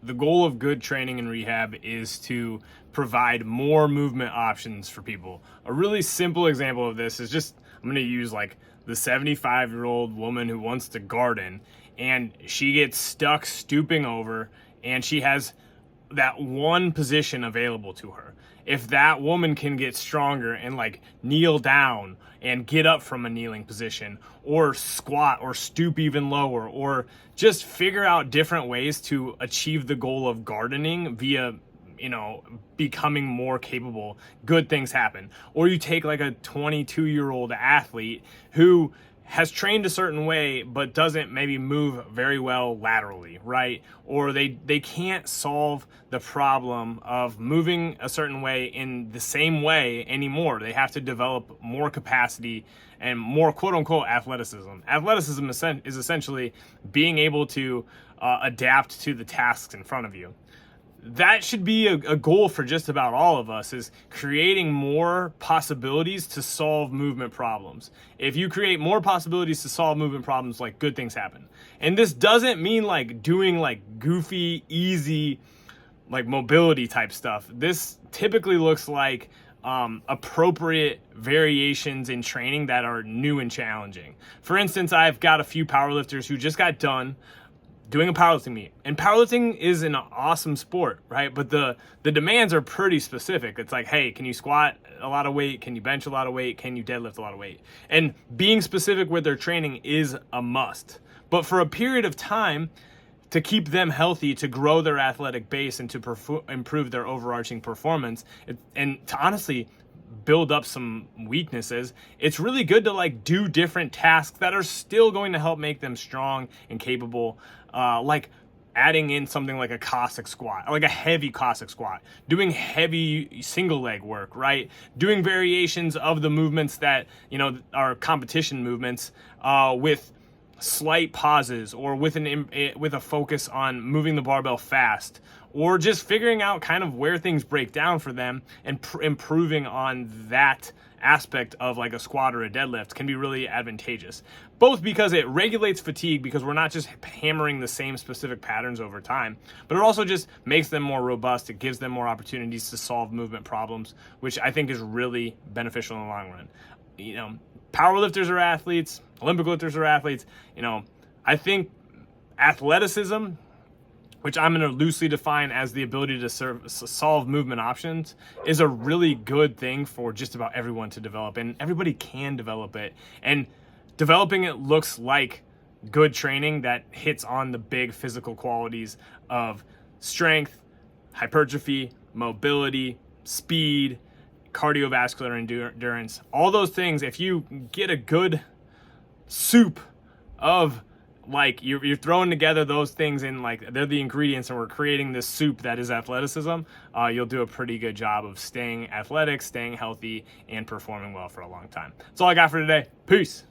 the goal of good training and rehab is to provide more movement options for people. A really simple example of this is just, I'm going to use like the 75-year-old woman who wants to garden, and she gets stuck stooping over, and she has that one position available to her. If that woman can get stronger and like kneel down and get up from a kneeling position, or squat or stoop even lower, or just figure out different ways to achieve the goal of gardening via, becoming more capable, good things happen. Or you take like a 22-year-old athlete who has trained a certain way but doesn't maybe move very well laterally, right? Or they can't solve the problem of moving a certain way in the same way anymore. They have to develop more capacity and more quote-unquote athleticism. Athleticism is essentially being able to adapt to the tasks in front of you. That should be a goal for just about all of us, is creating more possibilities to solve movement problems. If you create more possibilities to solve movement problems, like, good things happen. And this doesn't mean like doing like goofy, easy, like mobility type stuff. This typically looks like appropriate variations in training that are new and challenging. For instance, I've got a few powerlifters who just got done doing a powerlifting meet, and powerlifting is an awesome sport, right? But the demands are pretty specific. It's like, hey, can you squat a lot of weight? Can you bench a lot of weight? Can you deadlift a lot of weight? And being specific with their training is a must. But for a period of time, to keep them healthy, to grow their athletic base, and to improve their overarching performance, and to honestly build up some weaknesses, it's really good to like do different tasks that are still going to help make them strong and capable, like adding in something like a Cossack squat, like a heavy Cossack squat, doing heavy single leg work, right? Doing variations of the movements that, are competition movements, with slight pauses, or with a focus on moving the barbell fast, or just figuring out kind of where things break down for them and improving on that aspect of like a squat or a deadlift can be really advantageous. Both because it regulates fatigue, because we're not just hammering the same specific patterns over time, but it also just makes them more robust. It gives them more opportunities to solve movement problems, which I think is really beneficial in the long run. Powerlifters are athletes, Olympic lifters are athletes. I think athleticism, which I'm going to loosely define as the ability to solve movement options, is a really good thing for just about everyone to develop, and everybody can develop it. And developing it looks like good training that hits on the big physical qualities of strength, hypertrophy, mobility, speed, cardiovascular endurance. All those things, if you get a good soup of, like, you're throwing together those things in, like, they're the ingredients, and we're creating this soup that is athleticism, you'll do a pretty good job of staying athletic, staying healthy, and performing well for a long time. That's all I got for today. Peace.